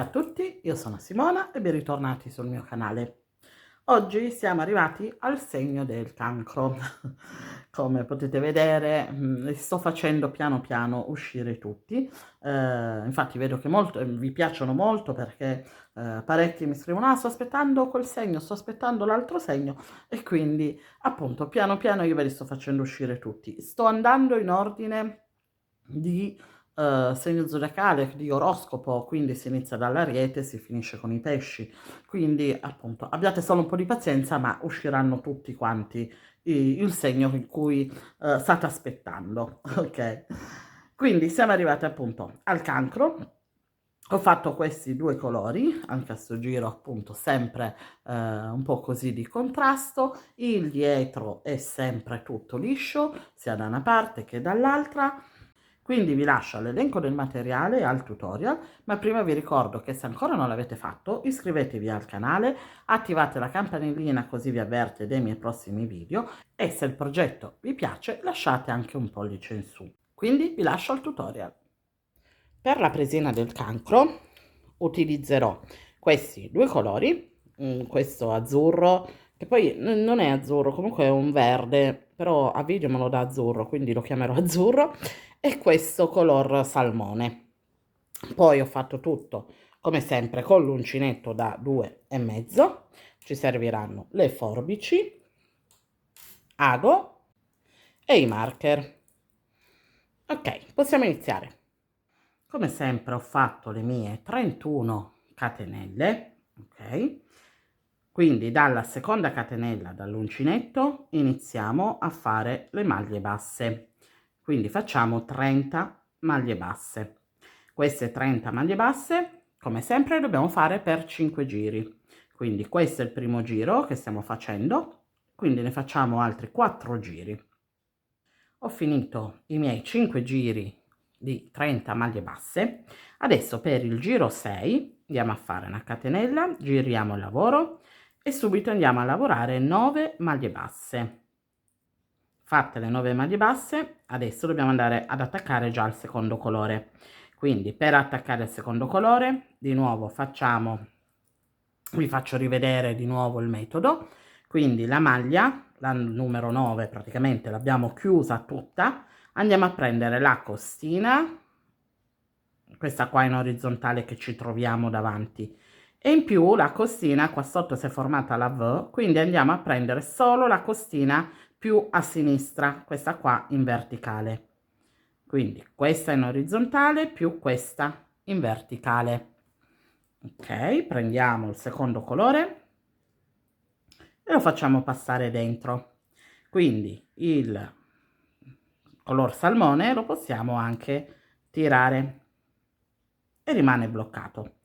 Ciao a tutti, io sono Simona e ben ritornati sul mio canale. Oggi siamo arrivati al segno del cancro. Come potete vedere, li sto facendo piano piano uscire tutti. Infatti vedo che vi piacciono molto perché parecchi mi scrivono: ah, sto aspettando quel segno, sto aspettando l'altro segno, e quindi appunto piano piano io ve li sto facendo uscire tutti. Sto andando in ordine di segno zodiacale, di oroscopo, quindi si inizia dall'Ariete e si finisce con i pesci. Quindi appunto abbiate solo un po' di pazienza, ma usciranno tutti quanti il segno in cui state aspettando. Ok, quindi siamo arrivati appunto al cancro. Ho fatto questi due colori, anche a sto giro appunto sempre un po' così di contrasto. Il dietro è sempre tutto liscio, sia da una parte che dall'altra. Quindi vi lascio all'elenco del materiale e al tutorial, ma prima vi ricordo che se ancora non l'avete fatto, iscrivetevi al canale, attivate la campanellina così vi avverte dei miei prossimi video, e se il progetto vi piace lasciate anche un pollice in su. Quindi vi lascio al tutorial. Per la presina del cancro utilizzerò questi due colori, questo azzurro, che poi non è azzurro, comunque è un verde, però a video me lo dà azzurro, quindi lo chiamerò azzurro, e questo color salmone. Poi ho fatto tutto come sempre con l'uncinetto da 2,5, ci serviranno le forbici, ago e i marker. Ok, possiamo iniziare. Come sempre ho fatto le mie 31 catenelle, ok? Quindi dalla seconda catenella dall'uncinetto iniziamo a fare le maglie basse. Quindi facciamo 30 maglie basse. Queste 30 maglie basse, come sempre, le dobbiamo fare per 5 giri. Quindi questo è il primo giro che stiamo facendo, quindi ne facciamo altri 4 giri. Ho finito i miei 5 giri di 30 maglie basse. Adesso per il giro 6 andiamo a fare una catenella, giriamo il lavoro e subito andiamo a lavorare 9 maglie basse. Fatte le 9 maglie basse, adesso dobbiamo andare ad attaccare già il secondo colore. Quindi per attaccare il secondo colore, di nuovo vi faccio rivedere di nuovo il metodo. Quindi la maglia, la numero 9 praticamente l'abbiamo chiusa tutta, andiamo a prendere la costina, questa qua in orizzontale che ci troviamo davanti, e in più la costina qua sotto si è formata la V, quindi andiamo a prendere solo la costina più a sinistra, questa qua in verticale. Quindi questa in orizzontale più questa in verticale. Ok, prendiamo il secondo colore e lo facciamo passare dentro. Quindi il color salmone lo possiamo anche tirare e rimane bloccato.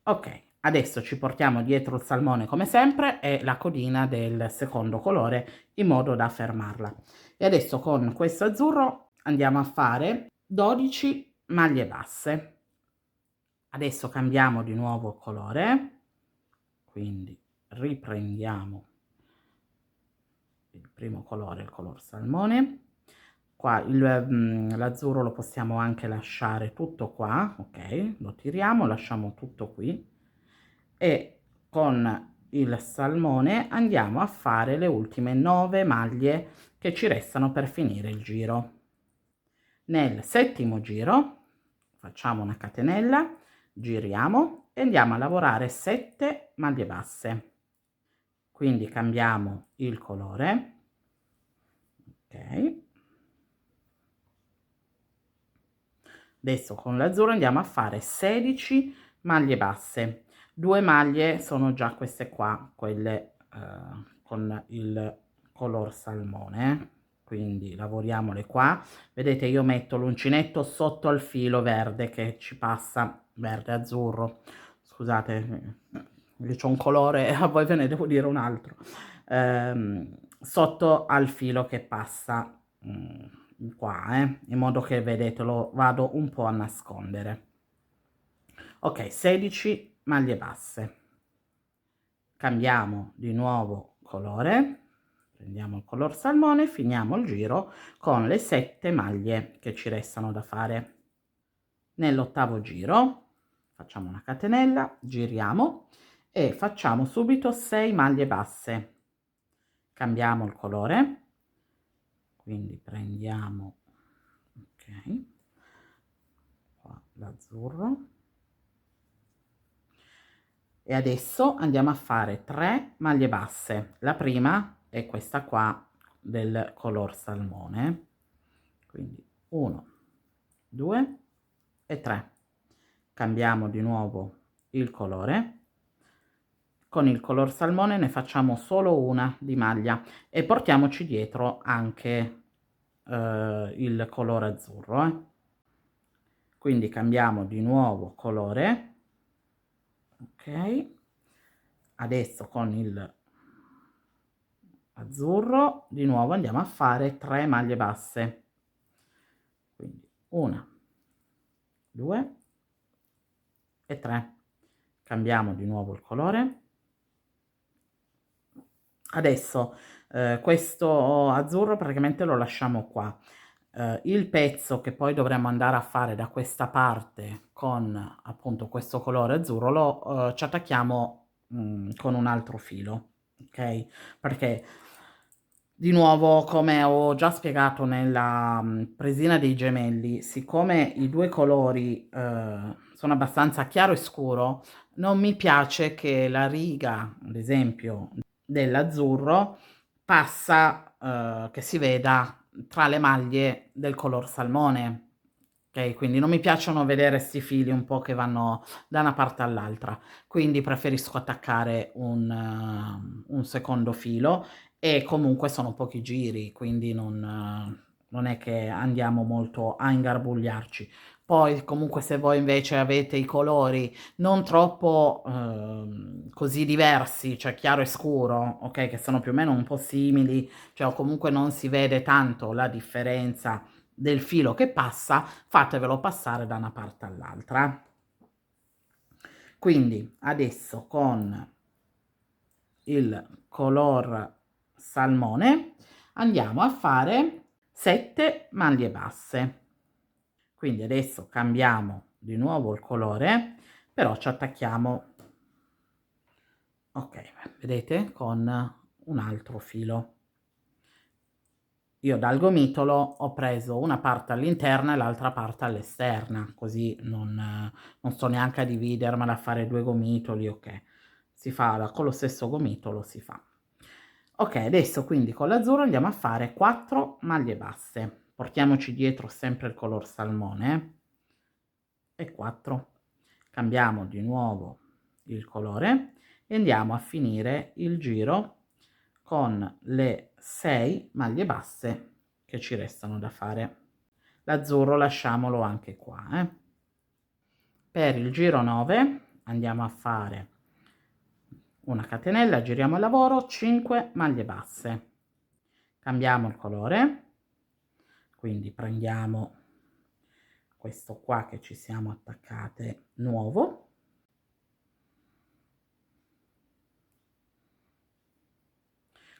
Ok, adesso ci portiamo dietro il salmone come sempre e la codina del secondo colore in modo da fermarla. E adesso con questo azzurro andiamo a fare 12 maglie basse. Adesso cambiamo di nuovo colore, quindi riprendiamo il primo colore, il color salmone. Qua l'azzurro lo possiamo anche lasciare tutto qua, ok? Lo tiriamo, lasciamo tutto qui e con il salmone andiamo a fare le ultime 9 maglie che ci restano per finire il giro. Nel settimo giro facciamo una catenella, giriamo e andiamo a lavorare 7 maglie basse. Quindi cambiamo il colore, ok? Adesso con l'azzurro andiamo a fare 16 maglie basse. 2 maglie sono già queste qua, quelle con il color salmone, quindi lavoriamole qua. Vedete, io metto l'uncinetto sotto al filo verde che ci passa, verde azzurro, scusate, io c'ho un colore e a voi ve ne devo dire un altro, sotto al filo che passa qua, in modo che, vedete, lo vado un po' a nascondere. Ok, 16 maglie basse. Cambiamo di nuovo colore, prendiamo il color salmone, finiamo il giro con le 7 maglie che ci restano da fare. Nell'ottavo giro facciamo una catenella, giriamo e facciamo subito 6 maglie basse. Cambiamo il colore, quindi prendiamo, ok, qua l'azzurro, e adesso andiamo a fare 3 maglie basse. La prima è questa qua del color salmone, quindi 1, 2 e 3. Cambiamo di nuovo il colore. Con il color salmone ne facciamo solo una di maglia e portiamoci dietro anche il colore azzurro. Quindi cambiamo di nuovo colore, ok. Adesso con il azzurro di nuovo andiamo a fare 3 maglie basse, quindi 1, 2 e 3. Cambiamo di nuovo il colore. Adesso questo azzurro praticamente lo lasciamo qua. Il pezzo che poi dovremmo andare a fare da questa parte con appunto questo colore azzurro lo ci attacchiamo con un altro filo, ok? Perché di nuovo, come ho già spiegato nella presina dei gemelli, siccome i due colori sono abbastanza chiaro e scuro, non mi piace che la riga, ad esempio, dell'azzurro passa, che si veda tra le maglie del color salmone, ok? Quindi non mi piacciono vedere sti fili un po' che vanno da una parte all'altra, quindi preferisco attaccare un secondo filo e comunque sono pochi giri, quindi non è che andiamo molto a ingarbugliarci. Poi comunque se voi invece avete i colori non troppo così diversi, cioè chiaro e scuro, ok, che sono più o meno un po' simili, cioè o comunque non si vede tanto la differenza del filo che passa, fatevelo passare da una parte all'altra. Quindi adesso con il color salmone andiamo a fare 7 maglie basse. Quindi adesso cambiamo di nuovo il colore, però ci attacchiamo, ok, vedete, con un altro filo. Io dal gomitolo ho preso una parte all'interna e l'altra parte all'esterna, così non sto neanche a dividermela, a fare 2 gomitoli, ok. Si fa con lo stesso gomitolo, si fa. Ok, adesso quindi con l'azzurro andiamo a fare 4 maglie basse. Portiamoci dietro sempre il color salmone e 4. Cambiamo di nuovo il colore e andiamo a finire il giro con le 6 maglie basse che ci restano da fare. L'azzurro lasciamolo anche qua. Per il giro 9 andiamo a fare una catenella, giriamo il lavoro, 5 maglie basse. Cambiamo il colore, quindi prendiamo questo qua che ci siamo attaccate nuovo.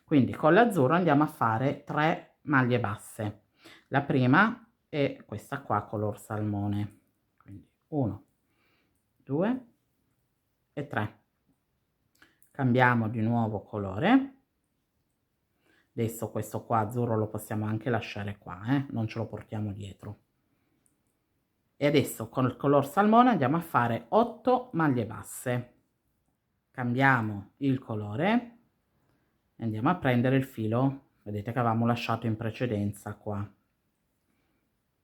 Quindi con l'azzurro andiamo a fare 3 maglie basse. La prima è questa qua color salmone, quindi 1, 2 e 3. Cambiamo di nuovo colore. Adesso questo qua azzurro lo possiamo anche lasciare qua, non ce lo portiamo dietro. E adesso con il color salmone andiamo a fare 8 maglie basse. Cambiamo il colore e andiamo a prendere il filo, vedete che avevamo lasciato in precedenza qua.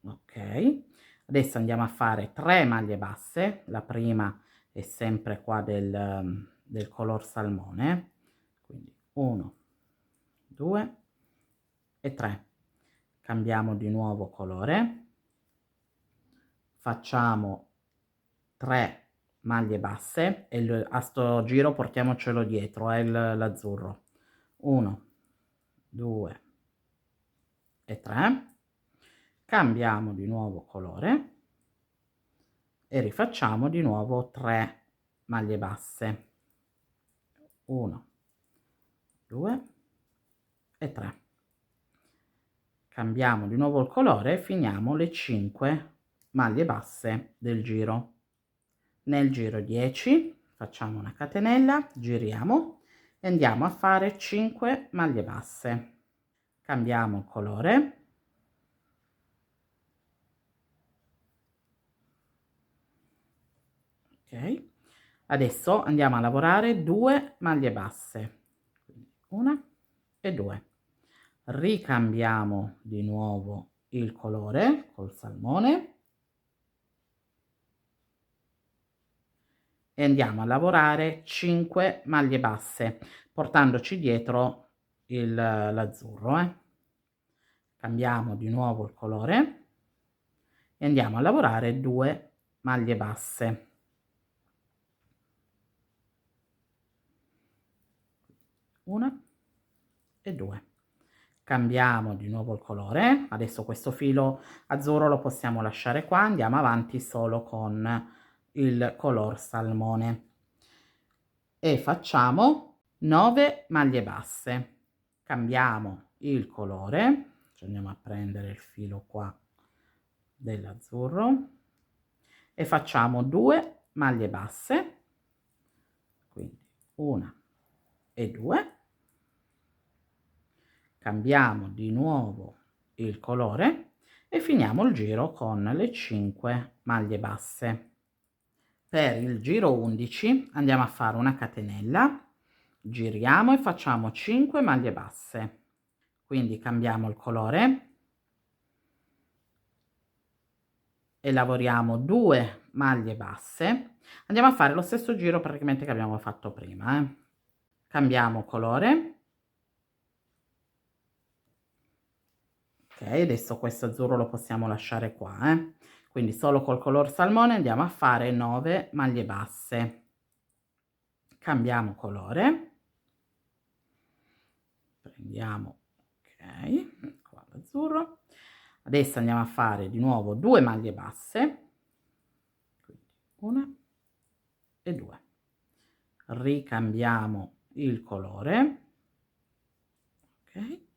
Ok, adesso andiamo a fare 3 maglie basse. La prima è sempre qua del color salmone, quindi 1, 2 e 3. Cambiamo di nuovo colore, facciamo 3 maglie basse e a sto giro portiamocelo dietro l'azzurro, 1, 2 e 3. Cambiamo di nuovo colore e rifacciamo di nuovo 3 maglie basse, 1, 2 e 3. Cambiamo di nuovo il colore e finiamo le 5 maglie basse del giro. nel giro 10 facciamo una catenella, giriamo e andiamo a fare 5 maglie basse. Cambiamo il colore. Ok, adesso andiamo a lavorare 2 maglie basse, quindi una e 2. Ricambiamo di nuovo il colore col salmone e andiamo a lavorare 5 maglie basse portandoci dietro l'azzurro. Cambiamo di nuovo il colore e andiamo a lavorare 2 maglie basse. Una e 2. Cambiamo di nuovo il colore. Adesso questo filo azzurro lo possiamo lasciare qua, andiamo avanti solo con il color salmone e facciamo 9 maglie basse. Cambiamo il colore, ci andiamo a prendere il filo qua dell'azzurro e facciamo 2 maglie basse, quindi una e 2. Cambiamo di nuovo il colore e finiamo il giro con le 5 maglie basse. Per il giro 11 andiamo a fare una catenella, giriamo e facciamo 5 maglie basse, quindi cambiamo il colore e lavoriamo 2 maglie basse. Andiamo a fare lo stesso giro praticamente che abbiamo fatto prima. Cambiamo colore. Ok, adesso questo azzurro lo possiamo lasciare qua, quindi solo col color salmone andiamo a fare 9 maglie basse. Cambiamo colore, prendiamo, ok, qua l'azzurro. Adesso andiamo a fare di nuovo 2 maglie basse, quindi una e 2. Ricambiamo il colore, ok.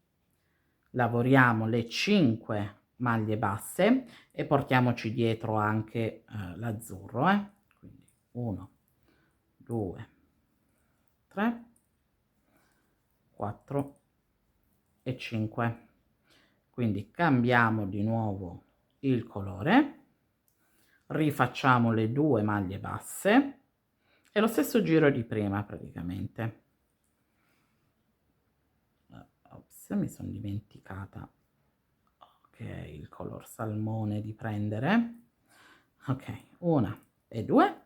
Lavoriamo le 5 maglie basse e portiamoci dietro anche l'azzurro, quindi 1 2 3 4 e 5. Quindi cambiamo di nuovo il colore, rifacciamo le 2 maglie basse e lo stesso giro di prima praticamente. Ops, mi sono dimenticata, ok, il color salmone di prendere, ok, 1 e 2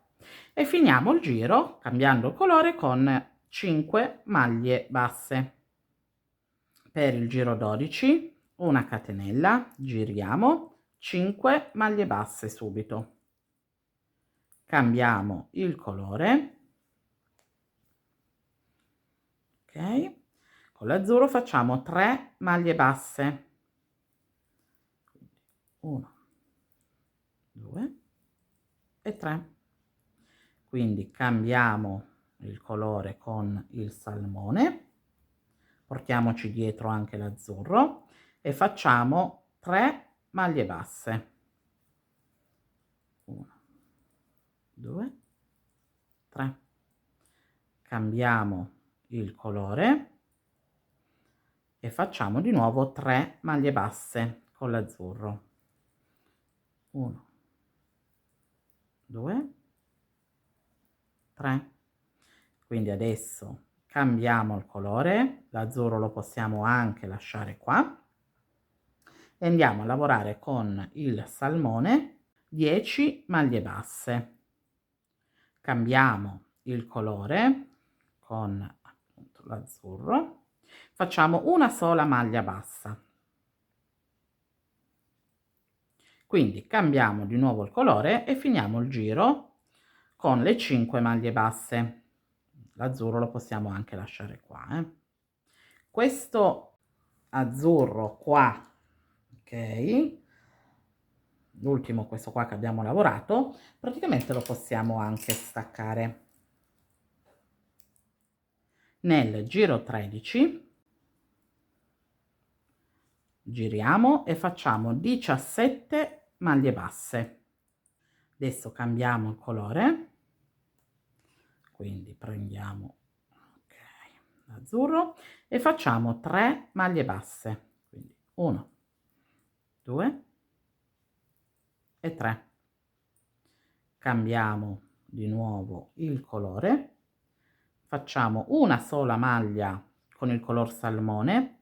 e finiamo il giro cambiando il colore con 5 maglie basse. Per il giro 12 una catenella, giriamo, 5 maglie basse subito, cambiamo il colore, ok, con l'azzurro facciamo 3 maglie basse, 1 2 e 3, quindi cambiamo il colore con il salmone, portiamoci dietro anche l'azzurro e facciamo 3 maglie basse, 1 2 3, cambiamo il colore e facciamo di nuovo 3 maglie basse con l'azzurro, 1 2 3. Quindi adesso cambiamo il colore, l'azzurro lo possiamo anche lasciare qua e andiamo a lavorare con il salmone 10 maglie basse. Cambiamo il colore con appunto l'azzurro, facciamo una sola maglia bassa, quindi cambiamo di nuovo il colore e finiamo il giro con le 5 maglie basse. L'azzurro lo possiamo anche lasciare qua, questo azzurro qua, ok, l'ultimo, questo qua che abbiamo lavorato, praticamente lo possiamo anche staccare. Nel giro 13 giriamo e facciamo 17 maglie basse. Adesso cambiamo il colore quindi prendiamo, ok, l'azzurro e facciamo 3 maglie basse, quindi 1, 2 e 3. Cambiamo di nuovo il colore, facciamo una sola maglia con il color salmone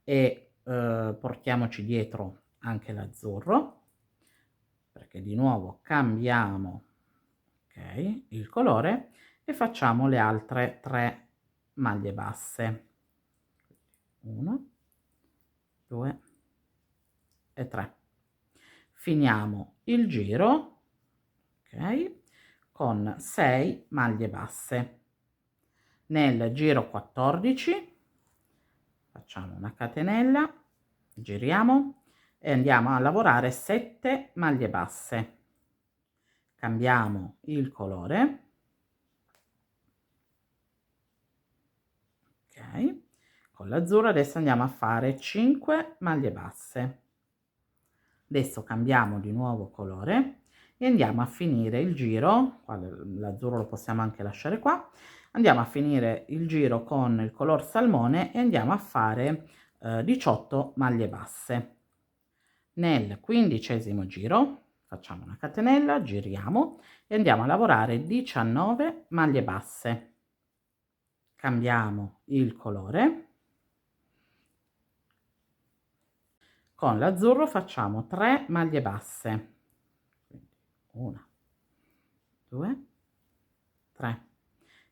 e portiamoci dietro anche l'azzurro, perché di nuovo cambiamo, ok, il colore e facciamo le altre 3 maglie basse, 1, 2 e 3. Finiamo il giro, ok, con 6 maglie basse. Nel giro 14 facciamo una catenella, giriamo e andiamo a lavorare 7 maglie basse. Cambiamo il colore, ok, con l'azzurro adesso andiamo a fare 5 maglie basse. Adesso cambiamo di nuovo colore e andiamo a finire il giro, l'azzurro lo possiamo anche lasciare qua, andiamo a finire il giro con il color salmone e andiamo a fare 18 maglie basse. Nel 15° giro facciamo una catenella, giriamo e andiamo a lavorare 19 maglie basse. Cambiamo il colore, con l'azzurro facciamo 3 maglie basse, quindi 1, 2, 3.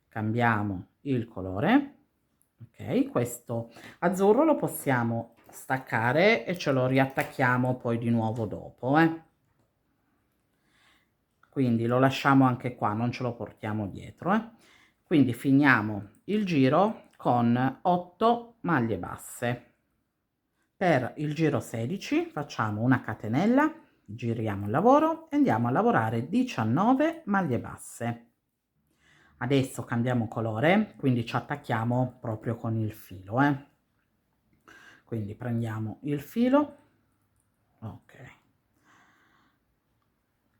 Cambiamo il colore, ok, questo azzurro lo possiamo staccare e ce lo riattacchiamo poi di nuovo dopo, quindi lo lasciamo anche qua, non ce lo portiamo dietro, quindi finiamo il giro con 8 maglie basse. Per il giro 16 facciamo una catenella, giriamo il lavoro e andiamo a lavorare 19 maglie basse. Adesso cambiamo colore, quindi ci attacchiamo proprio con il filo, quindi prendiamo il filo, ok,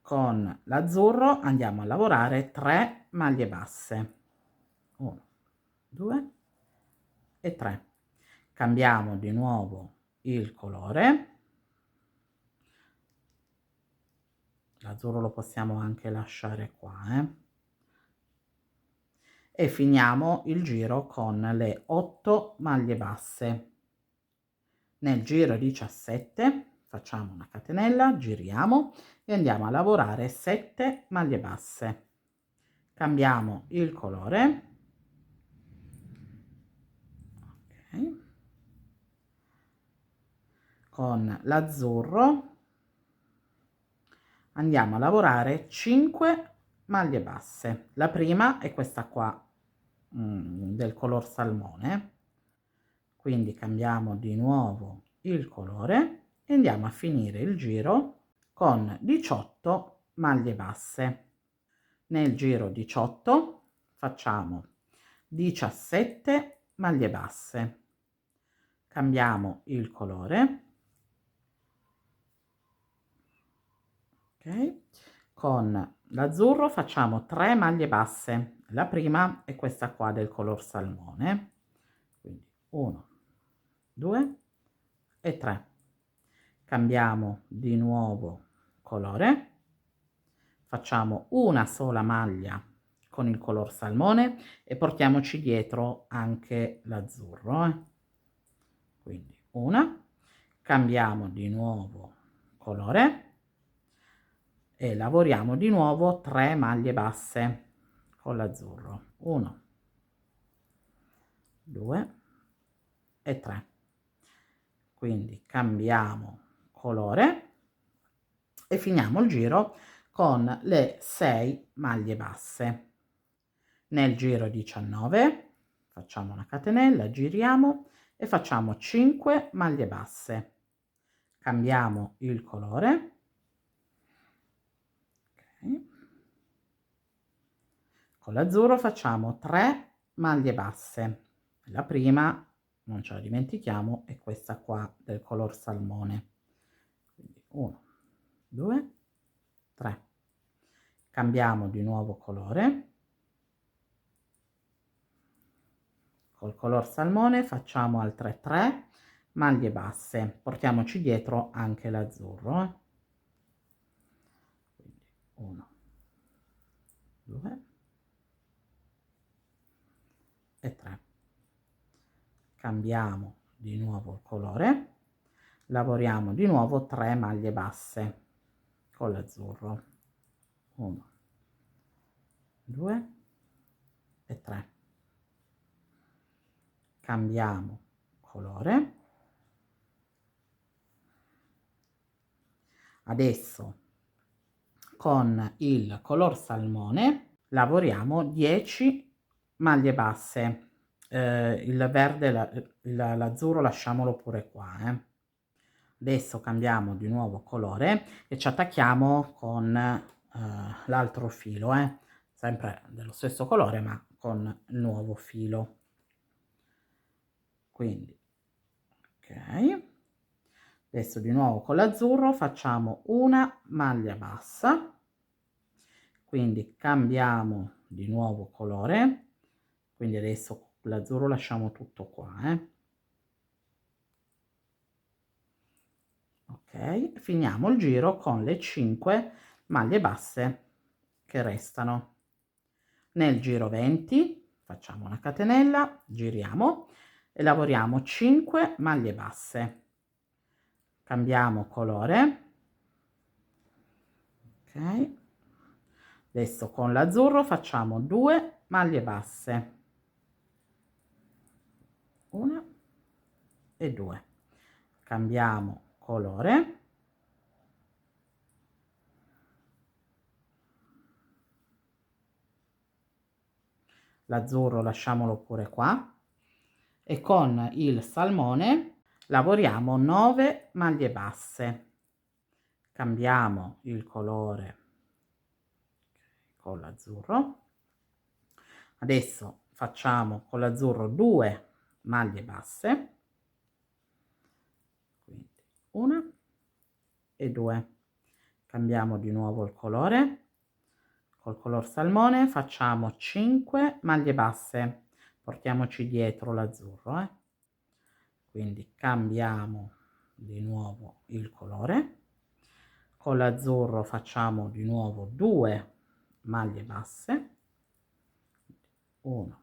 con l'azzurro andiamo a lavorare 3 maglie basse, 1, 2 e 3. Cambiamo di nuovo il colore, l'azzurro lo possiamo anche lasciare qua, e finiamo il giro con le 8 maglie basse. Nel giro 17 facciamo una catenella, giriamo e andiamo a lavorare 7 maglie basse. Cambiamo il colore, okay, con l'azzurro andiamo a lavorare 5 maglie basse. La prima è questa qua, del color salmone, quindi cambiamo di nuovo il colore e andiamo a finire il giro con 18 maglie basse. Nel giro 18 facciamo 17 maglie basse, cambiamo il colore, ok, con l'azzurro facciamo 3 maglie basse, la prima è questa qua del color salmone, quindi 1, 2 e 3. Cambiamo di nuovo colore, facciamo una sola maglia con il color salmone e portiamoci dietro anche l'azzurro, quindi una, cambiamo di nuovo colore e lavoriamo di nuovo 3 maglie basse con l'azzurro, 1, 2 e 3. Quindi cambiamo colore e finiamo il giro con le 6 maglie basse. Nel giro 19 facciamo una catenella, giriamo e facciamo 5 maglie basse. Cambiamo il colore, okay. Con l'azzurro facciamo 3 maglie basse. La prima, non ce la dimentichiamo, è questa qua del color salmone, quindi 1, 2, 3. Cambiamo di nuovo colore, col color salmone facciamo altre 3 maglie basse, portiamoci dietro anche l'azzurro, quindi 1, 2 e 3. Cambiamo di nuovo il colore, lavoriamo di nuovo 3 maglie basse con l'azzurro, 1, 2 e 3. Cambiamo colore. Adesso con il color salmone lavoriamo 10 maglie basse. Il verde, l'azzurro lasciamolo pure qua, Adesso cambiamo di nuovo colore e ci attacchiamo con l'altro filo, sempre dello stesso colore ma con il nuovo filo. Quindi ok, adesso di nuovo con l'azzurro facciamo una maglia bassa, quindi cambiamo di nuovo colore, quindi adesso l'azzurro lasciamo tutto qua, ok, finiamo il giro con le 5 maglie basse che restano. Nel giro 20 facciamo una catenella, giriamo e lavoriamo 5 maglie basse, cambiamo colore, ok, adesso con l'azzurro facciamo 2 maglie basse, 1 e 2, cambiamo colore, l'azzurro lasciamolo pure qua e con il salmone lavoriamo 9 maglie basse, cambiamo il colore con l'azzurro, adesso facciamo con l'azzurro 2 maglie basse, quindi 1 e 2, cambiamo di nuovo il colore, col color salmone facciamo 5 maglie basse, portiamoci dietro l'azzurro, quindi cambiamo di nuovo il colore, con l'azzurro facciamo di nuovo 2 maglie basse, 1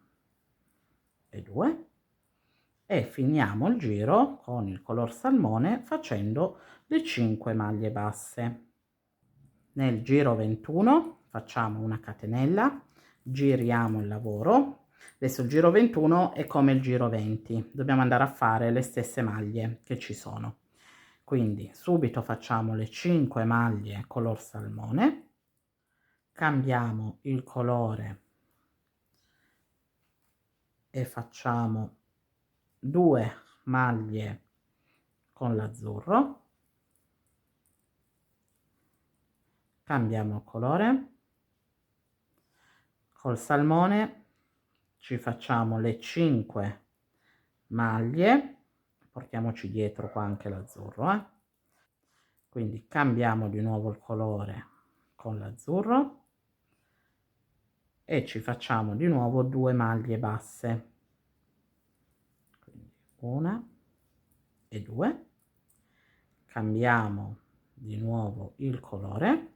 e 2, e finiamo il giro con il color salmone facendo le 5 maglie basse. Nel giro 21 facciamo una catenella, giriamo il lavoro. Adesso il giro 21 è come il giro 20, dobbiamo andare a fare le stesse maglie che ci sono, quindi subito facciamo le 5 maglie color salmone, cambiamo il colore e facciamo 2 maglie con l'azzurro, cambiamo colore, col salmone ci facciamo le 5 maglie, portiamoci dietro qua anche l'azzurro, quindi cambiamo di nuovo il colore con l'azzurro e ci facciamo di nuovo 2 maglie basse, quindi 1 e 2, cambiamo di nuovo il colore,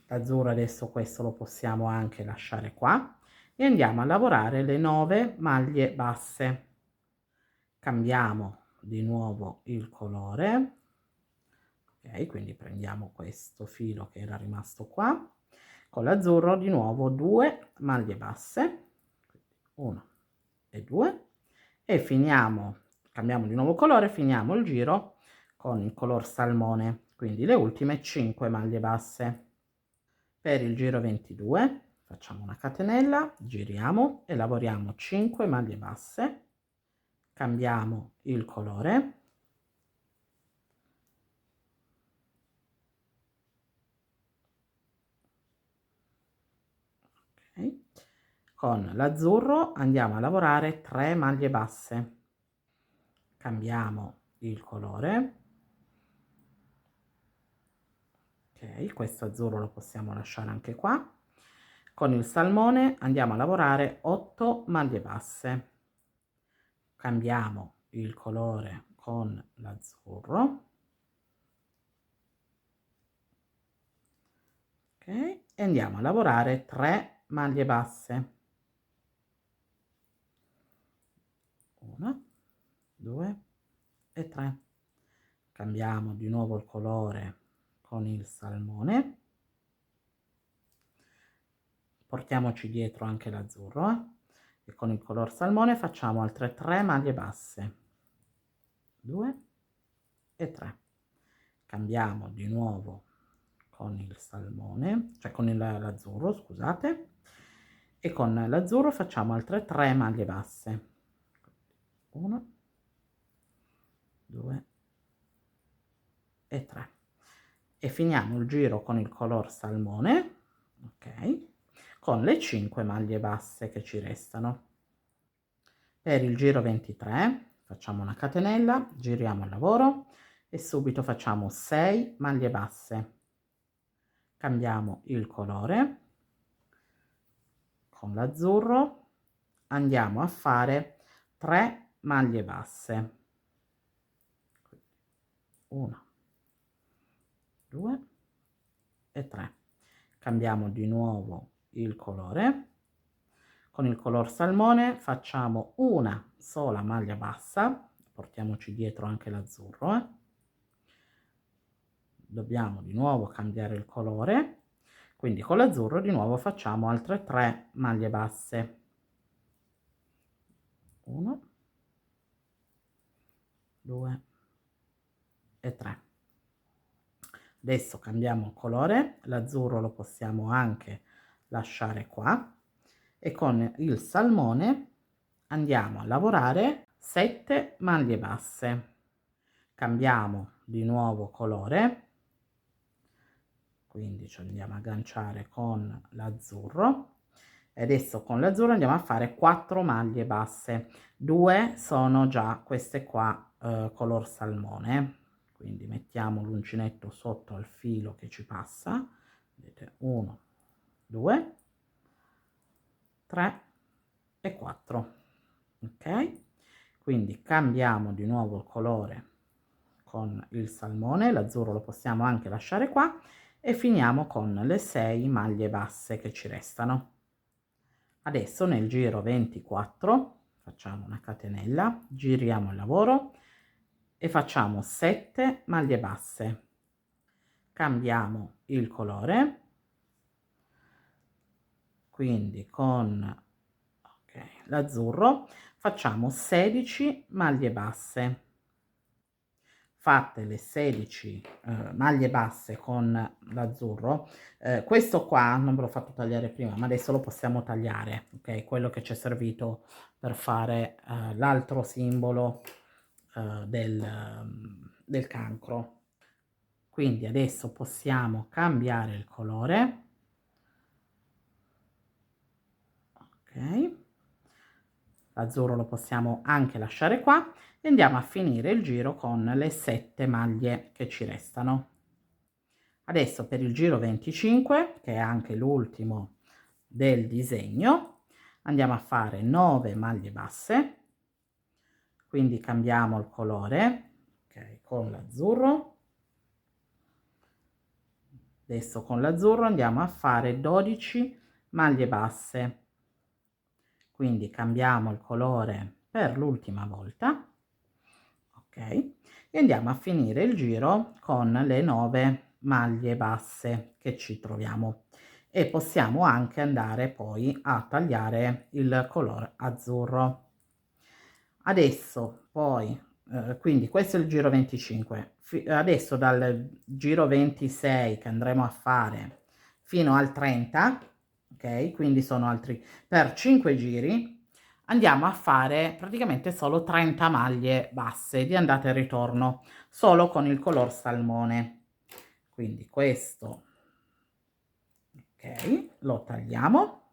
l'azzurro adesso questo lo possiamo anche lasciare qua e andiamo a lavorare le 9 maglie basse, cambiamo di nuovo il colore, ok, quindi prendiamo questo filo che era rimasto qua, con l'azzurro di nuovo 2 maglie basse, 1 e 2, e finiamo, cambiamo di nuovo colore, finiamo il giro con il color salmone, quindi le ultime 5 maglie basse. Per il giro 22 facciamo una catenella, giriamo e lavoriamo 5 maglie basse, cambiamo il colore, okay. Con l'azzurro andiamo a lavorare 3 maglie basse, cambiamo il colore, ok, questo azzurro lo possiamo lasciare anche qua, Con il salmone andiamo a lavorare 8 maglie basse. Cambiamo il colore con l'azzurro. Ok, e andiamo a lavorare 3 maglie basse. 1, 2 e 3. Cambiamo di nuovo il colore con il salmone. Portiamoci dietro anche l'azzurro, e con il color salmone facciamo altre 3 maglie basse. 2 e 3. Cambiamo di nuovo con il salmone, cioè con l'azzurro, scusate, e con l'azzurro facciamo altre 3 maglie basse. 1, 2 e 3. E finiamo il giro con il color salmone, ok, con le 5 maglie basse che ci restano. Per il giro 23 facciamo una catenella, giriamo il lavoro e subito facciamo 6 maglie basse. Cambiamo il colore con l'azzurro, andiamo a fare 3 maglie basse. 1, 2 e 3. Cambiamo di nuovo il colore. Con il color salmone facciamo una sola maglia bassa, portiamoci dietro anche l'azzurro. Dobbiamo di nuovo cambiare il colore, quindi con l'azzurro di nuovo facciamo altre 3 maglie basse. 1, 2 e 3. Adesso cambiamo il colore, l'azzurro lo possiamo anche lasciare qua, e con il salmone andiamo a lavorare 7 maglie basse. Cambiamo di nuovo colore, quindi ci andiamo a agganciare con l'azzurro, e adesso con l'azzurro andiamo a fare 4 maglie basse. 2 sono già queste qua color salmone, quindi mettiamo l'uncinetto sotto al filo che ci passa, vedete, 1, 2, 3 e 4. Ok, quindi cambiamo di nuovo il colore con il salmone, l'azzurro lo possiamo anche lasciare qua, e finiamo con le 6 maglie basse che ci restano. Adesso nel giro 24 facciamo una catenella, giriamo il lavoro e facciamo 7 maglie basse. Cambiamo il colore, quindi con l'azzurro facciamo 16 maglie basse. Fatte le 16 maglie basse con l'azzurro, questo qua non ve l'ho fatto tagliare prima, ma adesso lo possiamo tagliare, ok, quello che ci è servito per fare l'altro simbolo del cancro. Quindi adesso possiamo cambiare il colore, ok, l'azzurro lo possiamo anche lasciare qua, e andiamo a finire il giro con le 7 maglie che ci restano. Adesso per il giro 25, che è anche l'ultimo del disegno, andiamo a fare 9 maglie basse, quindi cambiamo il colore, ok, con l'azzurro. Adesso con l'azzurro andiamo a fare 12 maglie basse, quindi cambiamo il colore per l'ultima volta, ok, e andiamo a finire il giro con le 9 maglie basse che ci troviamo, e possiamo anche andare poi a tagliare il colore azzurro. Adesso poi quindi questo è il giro 25. Adesso dal giro 26 che andremo a fare fino al 30, ok, quindi sono altri, per 5 giri andiamo a fare praticamente solo 30 maglie basse di andata e ritorno, solo con il color salmone. Quindi questo, ok, lo tagliamo.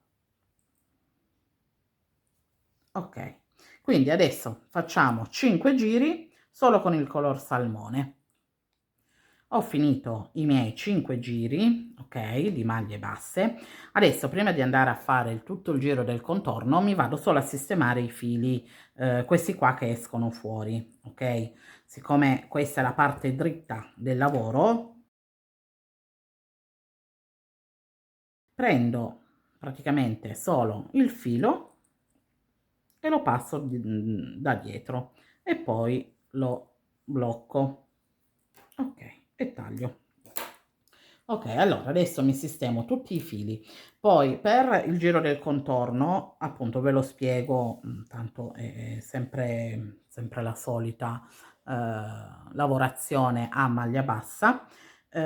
Ok, quindi adesso facciamo 5 giri solo con il color salmone. Ho finito i miei 5 giri, ok, di maglie basse. Adesso, prima di andare a fare tutto il giro del contorno, mi vado solo a sistemare i fili, questi qua che escono fuori, ok? Siccome questa è la parte dritta del lavoro, prendo praticamente solo il filo e lo passo da dietro e poi lo blocco, ok, e taglio. Ok, allora adesso mi sistemo tutti i fili, poi per il giro del contorno, appunto ve lo spiego, tanto è sempre la solita lavorazione a maglia bassa.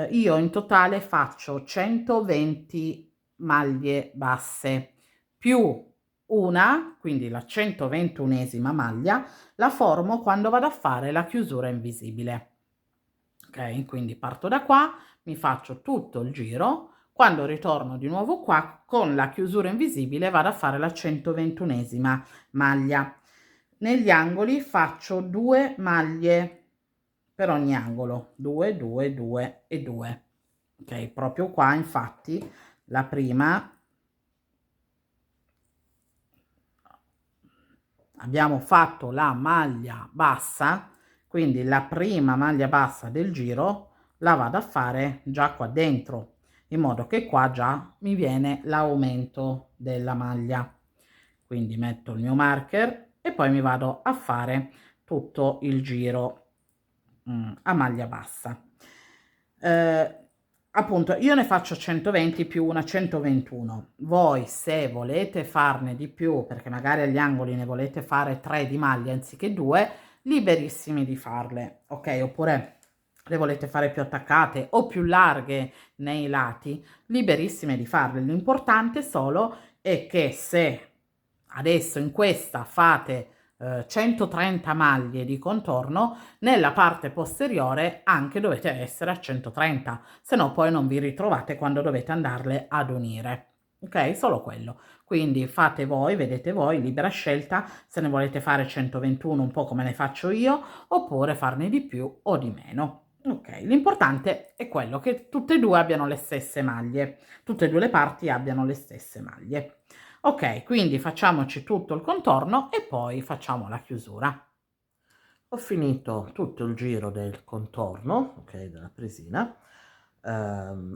Io in totale faccio 120 maglie basse più una, quindi la 121esima maglia, la formo quando vado a fare la chiusura invisibile. Ok, quindi parto da qua, mi faccio tutto il giro, quando ritorno di nuovo qua con la chiusura invisibile vado a fare la 121esima maglia. Negli angoli faccio 2 maglie per ogni angolo, 2, 2, 2 e 2. Ok, proprio qua infatti la prima abbiamo fatto la maglia bassa, quindi la prima maglia bassa del giro la vado a fare già qua dentro, in modo che qua già mi viene l'aumento della maglia. Quindi metto il mio marker e poi mi vado a fare tutto il giro a maglia bassa. Appunto, io ne faccio 120 più una 121. Voi, se volete farne di più, perché magari agli angoli ne volete fare 3 di maglia anziché 2, liberissimi di farle, ok? Oppure le volete fare più attaccate o più larghe nei lati, liberissime di farle. L'importante solo è che se adesso in questa fate 130 maglie di contorno, nella parte posteriore anche dovete essere a 130, se no poi non vi ritrovate quando dovete andarle ad unire. Ok, solo quello. Quindi fate voi, vedete voi, libera scelta, se ne volete fare 121 un po' come ne faccio io, oppure farne di più o di meno. Ok, l'importante è quello che tutte e due abbiano le stesse maglie, tutte e due le parti abbiano le stesse maglie. Ok, quindi facciamoci tutto il contorno e poi facciamo la chiusura. Ho finito tutto il giro del contorno, ok, della presina.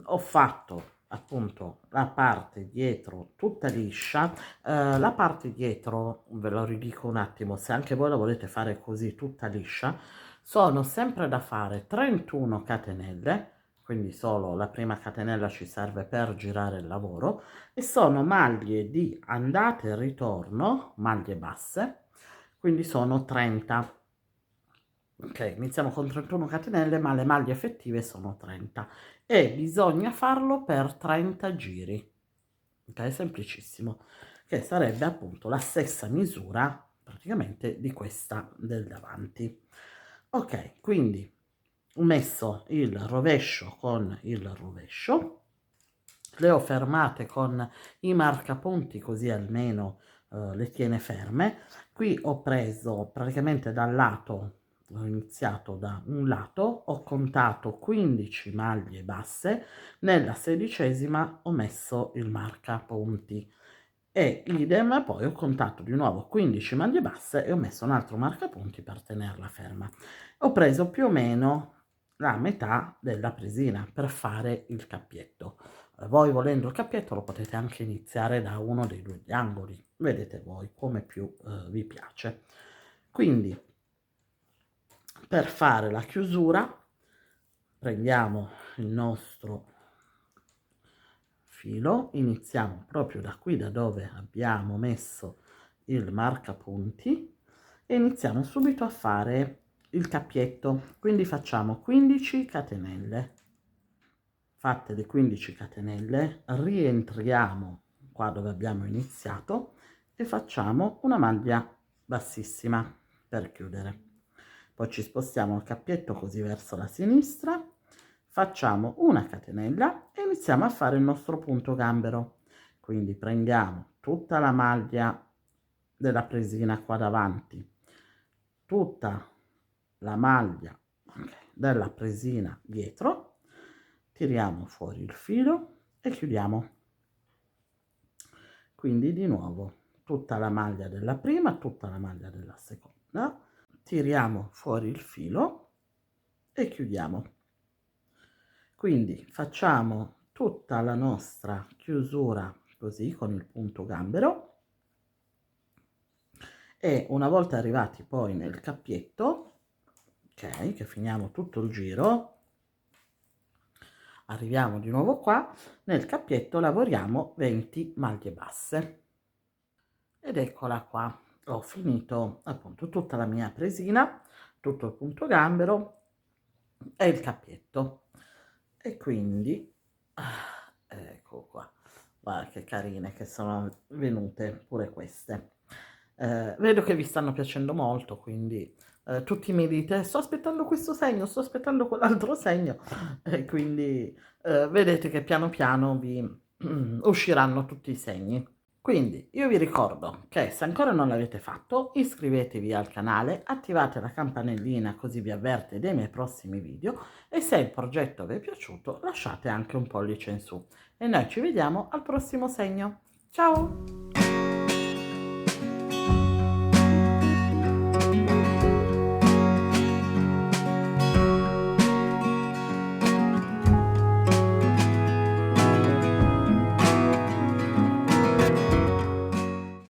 Ho fatto appunto la parte dietro tutta liscia. La parte dietro, ve lo ridico un attimo, se anche voi la volete fare così tutta liscia, sono sempre da fare 31 catenelle, quindi solo la prima catenella ci serve per girare il lavoro, e sono maglie di andata e ritorno, maglie basse, quindi sono 30. Ok, iniziamo con 31 catenelle, ma le maglie effettive sono 30 e bisogna farlo per 30 giri. Ok, semplicissimo, che sarebbe appunto la stessa misura praticamente di questa del davanti. Ok, quindi ho messo il rovescio con il rovescio, le ho fermate con i marcapunti così almeno le tiene ferme. Qui ho preso praticamente dal lato, ho iniziato da un lato, ho contato 15 maglie basse, nella 16esima ho messo il marcapunti e idem, poi ho contato di nuovo 15 maglie basse e ho messo un altro marcapunti per tenerla ferma. Ho preso più o meno la metà della presina per fare il cappietto. Voi volendo il cappietto lo potete anche iniziare da uno dei due angoli, vedete voi come più vi piace. Quindi per fare la chiusura prendiamo il nostro filo, iniziamo proprio da qui, da dove abbiamo messo il marcapunti, e iniziamo subito a fare il cappietto. Quindi facciamo 15 catenelle. Fatte le 15 catenelle rientriamo qua dove abbiamo iniziato e facciamo una maglia bassissima per chiudere. Poi ci spostiamo il cappietto così verso la sinistra, facciamo una catenella e iniziamo a fare il nostro punto gambero. Quindi prendiamo tutta la maglia della presina qua davanti, tutta la maglia, okay, della presina dietro, tiriamo fuori il filo e chiudiamo. Quindi di nuovo tutta la maglia della prima, tutta la maglia della seconda, tiriamo fuori il filo e chiudiamo. Quindi facciamo tutta la nostra chiusura così con il punto gambero, e una volta arrivati poi nel cappietto, ok, che finiamo tutto il giro, arriviamo di nuovo qua, nel cappietto lavoriamo 20 maglie basse. Ed eccola qua, ho finito appunto tutta la mia presina, tutto il punto gambero e il cappietto. E quindi, ecco qua, guarda che carine che sono venute pure queste. Vedo che vi stanno piacendo molto, quindi tutti mi dite sto aspettando questo segno, sto aspettando quell'altro segno, e quindi vedete che piano piano vi usciranno tutti i segni. Quindi io vi ricordo che se ancora non l'avete fatto, iscrivetevi al canale, attivate la campanellina così vi avverte dei miei prossimi video, e se il progetto vi è piaciuto lasciate anche un pollice in su. E noi ci vediamo al prossimo segno. Ciao!